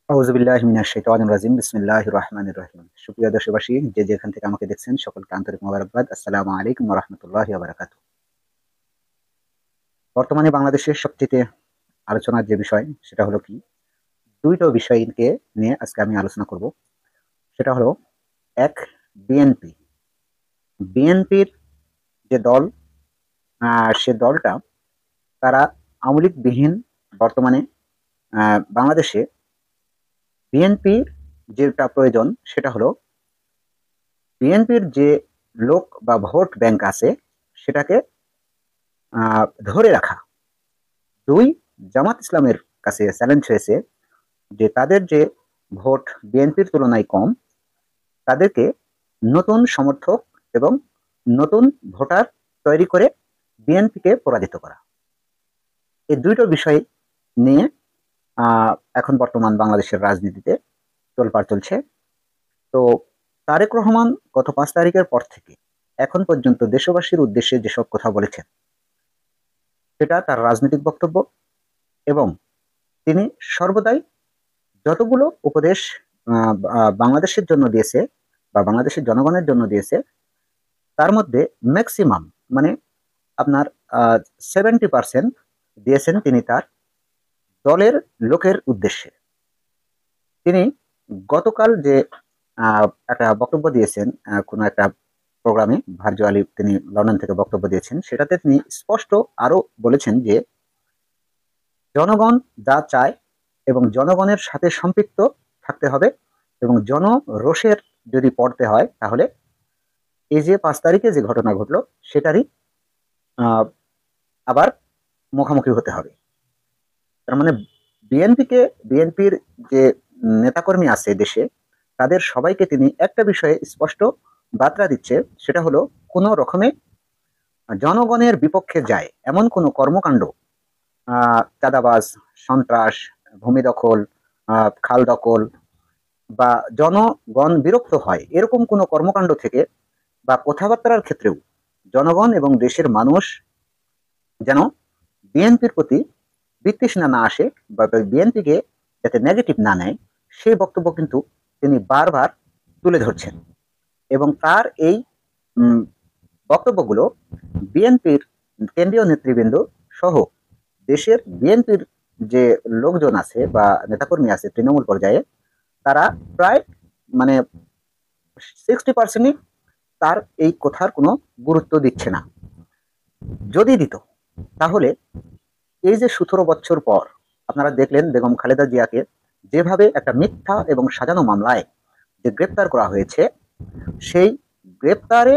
আউযুবিল্লাহি মিনাশ শাইতানির রাজিম বিসমিল্লাহির রহমানির রহিম। সুপ্রিয় দেশবাসী, যে যেখান থেকে আমাকে দেখছেন সকলকে আন্তরিক মোবারকবাদ। আসসালামু আলাইকুম ওয়া রাহমাতুল্লাহি ওয়া বারাকাতুহু। বর্তমানে বাংলাদেশের সবচেয়ে আলোচনার যে বিষয় সেটা হলো কি, দুইটা বিষয়কে নিয়ে আজকে আমি আলোচনা করব। সেটা হলো এক, বিএনপি। বিএনপির যে দল, সে দলটা তারা আওয়ামী লীগ বিহীন বর্তমানে বাংলাদেশে বিএনপির যেটা প্রয়োজন সেটা হলো বিএনপির যে লোক বা ভোট ব্যাংক আছে সেটাকে ধরে রাখা। দুই, জামাত ইসলামের কাছে চ্যালেঞ্জ হয়েছে যে তাদের যে ভোট বিএনপির তুলনায় কম, তাদেরকে নতুন সমর্থক এবং নতুন ভোটার তৈরি করে বিএনপিকে পরাজিত করা। এই দুইটো বিষয় নিয়ে এখন বর্তমান বাংলাদেশের রাজনীতিতে তোলপাড় চলছে। তো তারেক রহমান গত 5 তারিখের পর থেকে এখন পর্যন্ত দেশবাসীর উদ্দেশ্যে যেসব কথা বলেছেন সেটা তার রাজনৈতিক বক্তব্য, এবং তিনি সর্বদাই যতগুলো উপদেশ বাংলাদেশের জন্য দিয়েছে বা বাংলাদেশের জনগণের জন্য দিয়েছে, তার মধ্যে ম্যাক্সিমাম মানে আপনার 70% দিয়েছেন তিনি তার দলের লোকের উদ্দেশ্যে। তিনি গতকাল যে একটা বক্তব্য দিয়েছেন কোনো একটা প্রোগ্রামে, ভার্চুয়ালি তিনি লন্ডন থেকে বক্তব্য দিয়েছেন, সেটাতে তিনি স্পষ্ট আরো বলেছেন যে জনগণ যা চায় এবং জনগণের সাথে সম্পৃক্ত থাকতে হবে, এবং জনরোষের যদি পড়তে হয় তাহলে এই যে 5 তারিখে যে ঘটনা ঘটলো সেটারই আবার মুখোমুখি হতে হবে। তার মানে বিএনপির যে নেতাকর্মী আছে দেশে, তাদের সবাইকে তিনি একটা বিষয়ে স্পষ্ট বার্তা দিচ্ছে, সেটা হলো কোনো রকমে জনগণের বিপক্ষে যায় এমন কোনো কর্মকাণ্ড, চাঁদাবাজ, সন্ত্রাস, ভূমি দখল, খাল দখল বা জনগণ বিরক্ত হয় এরকম কোনো কর্মকাণ্ড থেকে বা কথাবার্তার ক্ষেত্রেও জনগণ এবং দেশের মানুষ যেন বিএনপির প্রতি বিতৃষ্ণা না আসে বা বিএনপিকে যাতে নেগেটিভ না নেয়, সেই বক্তব্য কিন্তু তিনি বারবার তুলে ধরছেন। এবং তার এই বক্তব্যগুলো বিএনপির কেন্দ্রীয় নেতৃবৃন্দ সহ দেশের বিএনপির যে লোকজন আছে বা নেতাকর্মী আছে তৃণমূল পর্যায়ে, তারা প্রায় মানে 60%ই তার এই কথার কোনো গুরুত্ব দিচ্ছে না। যদি দিত তাহলে এই যে 17 বছর পর আপনারা দেখলেন বেগম খালেদা জিয়াকে যেভাবে একটা মিথ্যা এবং সাজানো মামলায় যে গ্রেপ্তার করা হয়েছে, সেই গ্রেপ্তারে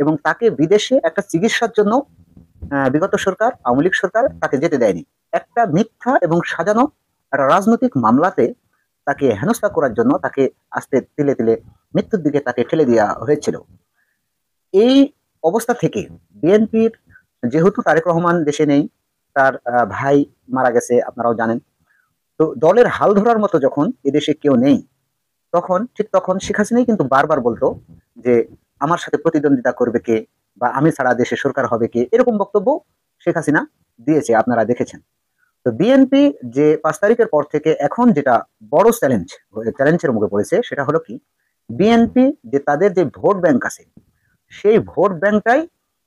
এবং তাকে বিদেশে একটা চিকিৎসার জন্য বিগত সরকার, আওয়ামী লীগ সরকার তাকে যেতে দেয়নি। একটা মিথ্যা এবং সাজানো একটা রাজনৈতিক মামলাতে তাকে হেনস্থা করার জন্য তাকে আস্তে তিলে তিলে মৃত্যুর দিকে তাকে ঠেলে দেওয়া হয়েছিল। এই অবস্থা থেকে বিএনপির, যেহেতু তারেক রহমান দেশে নেই, তার ভাই মারা গেছে আপনারাও জানেন, তো দলের হাল ধরার মতো যখন এদেশে কেউ নেই, তখন শেখ হাসিনাই কিন্তু বারবার বলতো যে আমার সাথে প্রতিদ্বন্দ্বিতা করবে কে, বা আমি ছাড়া দেশে সরকার হবে কে, এরকম বক্তব্য শেখ হাসিনা দিয়েছে, আপনারা দেখেছেন। তো বিএনপি যে 5 তারিখের পর থেকে এখন যেটা বড় চ্যালেঞ্জের মুখে পড়েছে সেটা হলো কি, বিএনপি যে তাদের যে ভোট ব্যাংক আছে সেই ভোট ব্যাংকটাই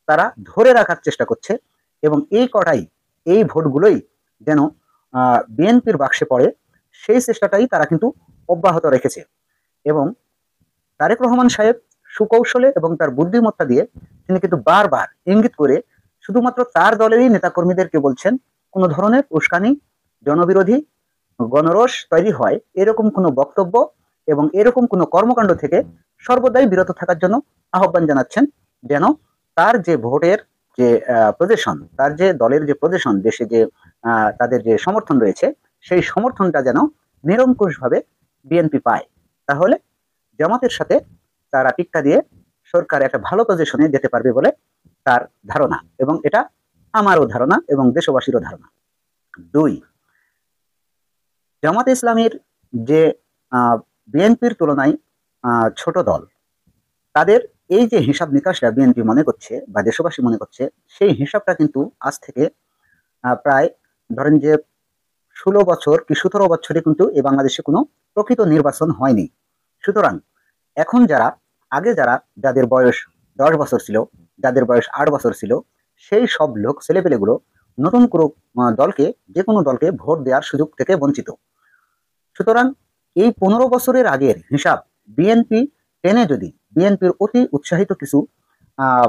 তারা ধরে রাখার চেষ্টা করছে, এবং এই ভোটগুলোই যেন বিএনপির বাক্সে পড়ে সেই চেষ্টাটাই তারা কিন্তু অব্যাহত রেখেছে। এবং তারেক রহমান সাহেব সুকৌশলে এবং তার বুদ্ধিমত্তা দিয়ে তিনি কিন্তু বারবার ইঙ্গিত করে শুধুমাত্র তার দলেরই নেতাকর্মীদেরকে বলছেন কোনো ধরনের উস্কানি, জনবিরোধী, গণরোষ তৈরি হয় এরকম কোনো বক্তব্য এবং এরকম কোনো কর্মকাণ্ড থেকে সর্বদাই বিরত থাকার জন্য আহ্বান জানাচ্ছেন, যেন তার যে ভোটের যে প্রজেশন, তার যে দলের যে প্রজেশন, দেশে যে তাদের যে সমর্থন রয়েছে, সেই সমর্থনটা যেন নিরঙ্কুশভাবে বিএনপি পায়। তাহলে জামাতের সাথে তারা টিক্কা দিয়ে সরকার একটা ভালো পজিশনে যেতে পারবে বলে তার ধারণা, এবং এটা আমারও ধারণা এবং দেশবাসীরও ধারণা। দুই, জামাত ইসলামীর যে বিএনপির তুলনায় ছোট দল, তাদের এই যে হিসাব নিকাশটা বিএনপি মনে করছে বা দেশবাসী মনে করছে, সেই হিসাবটা কিন্তু আজ থেকে প্রায় ধরেন যে 16 বছর কি 17 বছরে কিন্তু এই বাংলাদেশে কোনো প্রকৃত নির্বাচন হয়নি। সুতরাং এখন যারা যাদের বয়স 10 বছর ছিল, যাদের বয়স 8 বছর ছিল, সেই সব লোক ছেলেপেলেগুলো নতুন কোনো দলকে, যে কোনো দলকে ভোট দেওয়ার সুযোগ থেকে বঞ্চিত। সুতরাং এই 15 বছরের আগের হিসাব বিএনপি টেনে যদি বিএনপির অতি উৎসাহিত কিছু আহ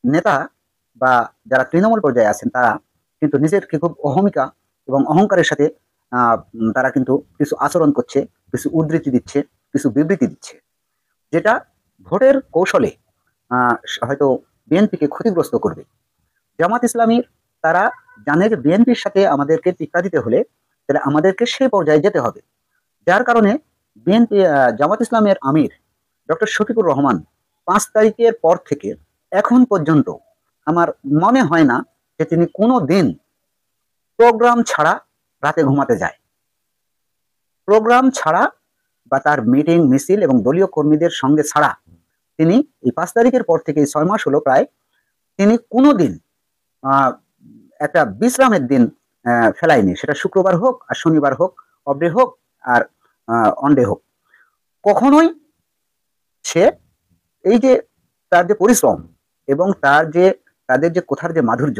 নেতা বা যারা তৃণমূল পর্যায়ে আছেন, তারা কিন্তু নিজেরকে খুব অহমিকা এবং অহংকারের সাথে তারা কিন্তু কিছু আচরণ করছে, কিছু উদ্ধৃতি দিচ্ছে, কিছু বিবৃতি দিচ্ছে, যেটা ভোটের কৌশলে হয়তো বিএনপিকে ক্ষতিগ্রস্ত করবে। জামাত ইসলামীর তারা জানে যে বিএনপির সাথে আমাদেরকে টিক্কা দিতে হলে তাহলে আমাদেরকে সেই পর্যায়ে যেতে হবে। যার কারণে বিএনপি জামাত ইসলামের আমির ডক্টর শফিকুর রহমান 5 তারিখের পর থেকে এখন পর্যন্ত আমার মনে হয় না যে তিনি কোনো দিন প্রোগ্রাম ছাড়া রাতে ঘুমাতে যায়। প্রোগ্রাম ছাড়া বা তার মিটিং মিছিল এবং দলীয় কর্মীদের সঙ্গে ছাড়া তিনি এই 5 তারিখের পর থেকে 6 মাস হলো প্রায়, তিনি কোনো দিন একটা বিশ্রামের দিন ফেলায়নি। সেটা শুক্রবার হোক আর শনিবার হোক, অফডে হোক আর অনডে হোক, কখনোই সে এই যে তার যে পরিশ্রম এবং তাদের যে কথার যে মাধুর্য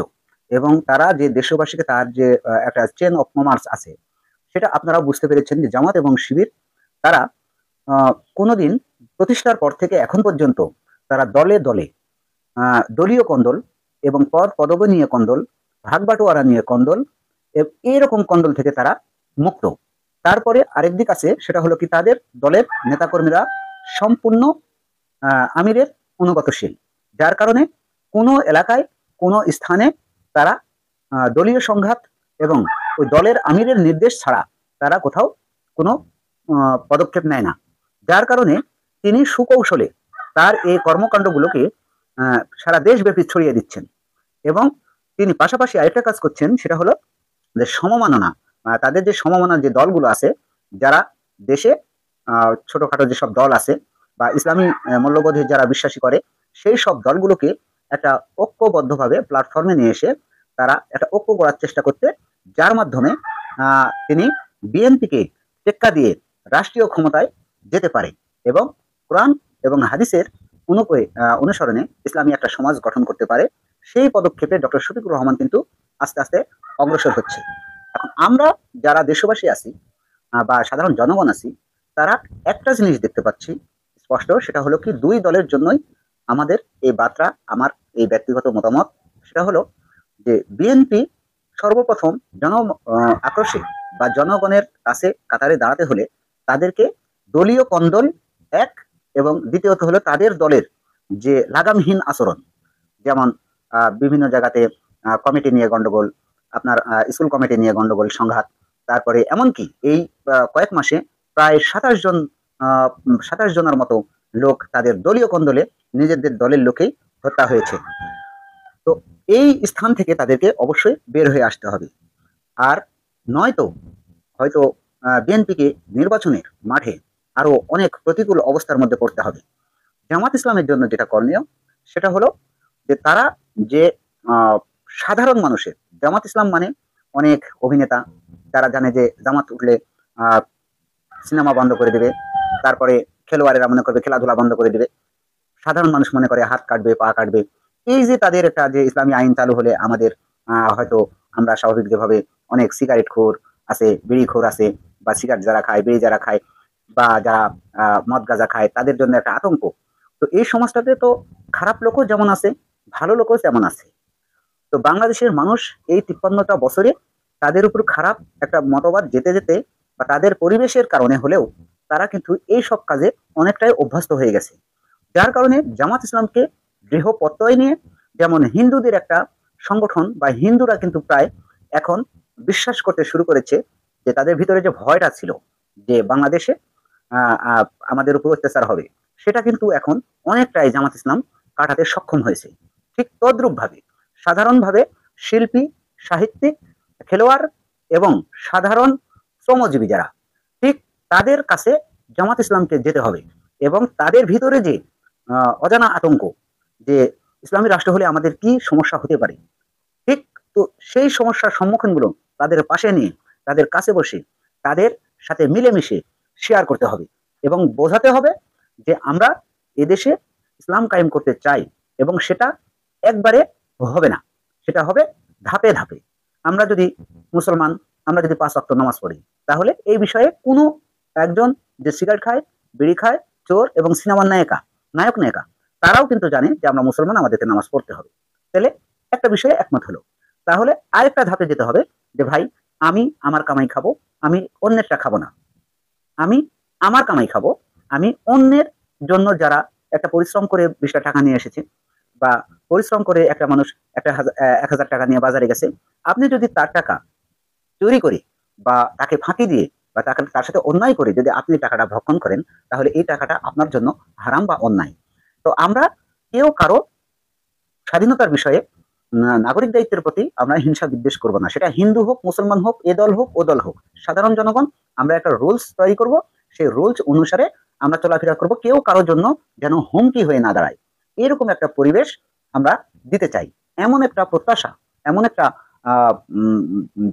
এবং তারা যে দেশবাসীকে তার যে একটা চেন অফ কমার্স আছে, সেটা আপনারা বুঝতে পেরেছেন যে জামাত এবং শিবির তারা কোনোদিন প্রতিষ্ঠার পর থেকে এখন পর্যন্ত তারা দলে দলে দলীয় কন্দল এবং পদবি নিয়ে কন্দল, ভাগবাটোয়ারা নিয়ে কন্দল, এইরকম কন্দল থেকে তারা মুক্ত। তারপরে আরেক দিক আছে, সেটা হলো কি তাদের দলের নেতাকর্মীরা সম্পূর্ণ আমিরের অনুগতশীল, যার কারণে কোনো এলাকায় কোনো স্থানে তারা দলীয় সংঘাত এবং ওই দলের আমিরের নির্দেশ ছাড়া তারা কোথাও কোনো পদক্ষেপ নেয় না। যার কারণে তিনি সুকৌশলে তার এই কর্মকাণ্ডগুলোকে সারা দেশব্যাপী ছড়িয়ে দিচ্ছেন এবং তিনি পাশাপাশি আরেকটা কাজ করছেন, সেটা হলো যে সমমাননা, তাদের যে সমমানার যে দলগুলো আছে, যারা দেশে ছোটখাটো যেসব দল আছে বা ইসলামী মূল্যবোধে যারা বিশ্বাসী করে, সেই সব দলগুলোকে একটা ঐক্যবদ্ধভাবে প্ল্যাটফর্মে নিয়ে এসে তারা একটা ঐক্য করার চেষ্টা করতে, যার মাধ্যমে তিনি বিএনপিকে টেক্কা দিয়ে রাষ্ট্রীয় ক্ষমতায় যেতে পারে এবং কোরআন এবং হাদিসের অনুসরণে ইসলামী একটা সমাজ গঠন করতে পারে। সেই পদক্ষেপে ডক্টর শফিকুর রহমান কিন্তু আস্তে আস্তে অগ্রসর হচ্ছে। এখন আমরা যারা দেশবাসী আছি বা সাধারণ জনগণ আছি, তারা একটা জিনিস দেখতে পাচ্ছি স্পষ্ট, সেটা হলো কি দুই দলের জন্যই আমাদের এই বার্তা, আমার এই ব্যক্তিগত মতামত, সেটা হলো যে বিএনপি সর্বপ্রথম আক্রোশে বা জনগণের কাছে কাতারে দাঁড়াতে হলে তাদেরকে দলীয় কন্দল এক, এবং দ্বিতীয়ত হলো তাদের দলের যে লাগামহীন আচরণ, যেমন বিভিন্ন জায়গাতে কমিটি নিয়ে গন্ডগোল, আপনার স্কুল কমিটি নিয়ে গন্ডগোল সংঘাত, তারপরে এমনকি এই কয়েক মাসে প্রায় 27 জনের মতো লোক তাদের দলীয় কন্দলে নিজেদের দলের লোকেই হত্যা হয়েছে। তো এই স্থান থেকে তাদেরকে অবশ্যই বের হয়ে আসতে হবে, আর নয়তো হয়তো বিএনপিকে নির্বাচনের মাঠে আরো অনেক প্রতিকূল অবস্থার মধ্যে পড়তে হবে। জামাত ইসলামের জন্য যেটা করণীয়, সেটা হলো যে তারা যে সাধারণ মানুষের, জামাত ইসলাম মানে অনেক অভিনেতা, তারা জানে যে জামাত উঠলে সিনেমা বন্ধ করে দেবে, তারপরে খেলোয়াড়েরা মনে করবে খেলাধুলা বন্ধ করে দেবে, সাধারণ মানুষ মনে করে হাত কাটবে, পা কাটবে। এই যে তাদের একটা যে ইসলামী আইন চালু হলে আমাদের হয়তো আমরা স্বাভাবিক যেভাবে অনেক সিগারেট খোর আছে, বিড়ি খোর আছে, বা সিগারেট যারা খায়, বিড়ি যারা খায়, বা যারা মদ গাঁজা খায়, তাদের জন্য একটা আতঙ্ক। তো এই সমাজটাতে তো খারাপ লোকও যেমন আছে, ভালো লোকও তেমন আছে। তো বাংলাদেশের মানুষ এই 53টা বছরে তাদের উপর খারাপ একটা মতবাদ যেতে যেতে বা তাদের পরিবেশের কারণে হলেও তারা কিন্তু এই সব কাজে অনেকটাই অভ্যস্ত হয়ে গেছে। যার কারণে জামাত ইসলামকে দৃঢ় প্রত্যয় নিয়ে, যেমন হিন্দুদের একটা সংগঠন বা হিন্দুরা কিন্তু প্রায় এখন বিশ্বাস করতে শুরু করেছে যে তাদের ভিতরে যে ভয়টা ছিল যে বাংলাদেশে আমাদের উপর অত্যাচার হবে, সেটা কিন্তু এখন অনেকটাই জামাত ইসলাম কাটাতে সক্ষম হয়েছে। ঠিক তদ্রূপ ভাবে সাধারণভাবে শিল্পী, সাহিত্যিক, খেলোয়াড় এবং সাধারণ শ্রমজীবী যারা, ঠিক তাদের কাছে জামাত ইসলামকে যেতে হবে এবং তাদের ভিতরে যে অজানা আতঙ্ক যে ইসলামী রাষ্ট্র হলে আমাদের কি সমস্যা হতে পারে, ঠিক তো সেই সমস্যার সম্মুখীনগুলো তাদের পাশে নিয়ে তাদের কাছে বসে তাদের সাথে মিলেমিশে শেয়ার করতে হবে এবং বোঝাতে হবে যে আমরা এদেশে ইসলাম কায়েম করতে চাই এবং সেটা একবারে হবে না, সেটা হবে ধাপে ধাপে। আমরা যদি মুসলমান, আমরা যদি 5 ওয়াক্ত নামাজ পড়ি, তাহলে এই বিষয়ে কোনো একজন যে সিগারেট খায়, বিড়ি খায়, চোর এবং সিনেমার নায়ক নায়িকা, তারাও কিন্তু জানে যে আমরা মুসলমান, আমাদেরকে নামাজ পড়তে হবে। তাহলে একটা বিষয়ে একমত হলো। তাহলে আরেকটা ধাপে যেতে হবে যে ভাই, আমি আমার কামাই খাবো, আমি অন্যেরটা খাবো না। আমি আমার কামাই খাবো, আমি অন্যের জন্য যারা একটা পরিশ্রম করে 20টা টাকা নিয়ে এসেছে বা পরিশ্রম করে একটা মানুষ একটা 1000 টাকা নিয়ে বাজারে গেছে, আপনি যদি তার টাকা চুরি করে বা তাকে ফাঁকি দিয়ে বা তার সাথে অন্যায় করে যদি আপনি টাকাটা ভক্ষণ করেন, তাহলে এই টাকাটা আপনার জন্য হারাম বা অন্যায়। তো আমরা কেউ কারো স্বাধীনতার বিষয়ে নাগরিক দায়িত্বের প্রতি আমরা হিংসা বিদ্বেষ করব না। সেটা হিন্দু হোক, মুসলমান হোক, এ দল হোক ও দল হোক, সাধারণ জনগণ আমরা একটা রুলস তৈরি করব। সেই রুলস অনুসারে আমরা চলাফেরা করব, কেউ কারোর জন্য যেন হুমকি হয়ে না দাঁড়ায়, এরকম একটা পরিবেশ আমরা দিতে চাই। এমন একটা প্রত্যাশা, এমন একটা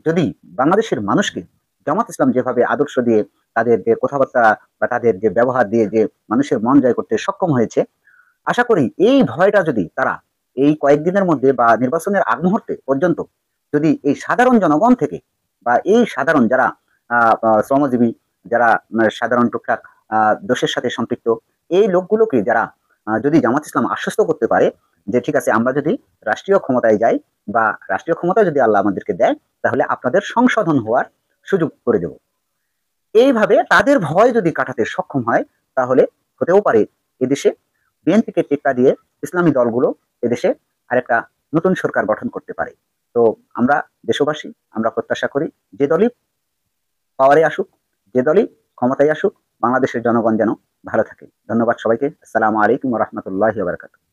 যদি বাংলাদেশের মানুষকে জামাত ইসলাম যেভাবে আদর্শ দিয়ে তাদের যে কথাবার্তা বা তাদের যে ব্যবহার দিয়ে যে মানুষের মন জয় করতে সক্ষম হয়েছে, আশা করি এই ভয়টা যদি তারা এই কয়েকদিনের মধ্যে বা নির্বাচনের আগ মুহূর্তে পর্যন্ত যদি এই সাধারণ জনগণ থেকে বা এই সাধারণ যারা শ্রমজীবী, যারা সাধারণ টুকটাক দোষের সাথে সম্পৃক্ত, এই লোকগুলোকে যারা যদি জামাত ইসলাম আশ্বস্ত করতে পারে যে ঠিক আছে, আমরা যদি রাষ্ট্রীয় ক্ষমতায় যাই বা রাষ্ট্রীয় ক্ষমতা যদি আল্লাহ আমাদেরকে দেয়, তাহলে আপনাদের সংশোধন হওয়ার সুযোগ করে দেব, এইভাবে তাদের ভয় যদি কাটাতে সক্ষম হয়, তাহলে হতেও পারে এদেশে বিএনপিকে টেক্কা দিয়ে ইসলামী দলগুলো এদেশে আরেকটা নতুন সরকার গঠন করতে পারে। তো আমরা দেশবাসী আমরা প্রত্যাশা করি যে দলই পাওয়ারে আসুক, যে দলই ক্ষমতায় আসুক, বাংলাদেশের জনগণ যেন ভালো থাকে। ধন্যবাদ সবাইকে। আসসালামু আলাইকুম ওয়া রাহমাতুল্লাহি ওয়া বারাকাতুহু।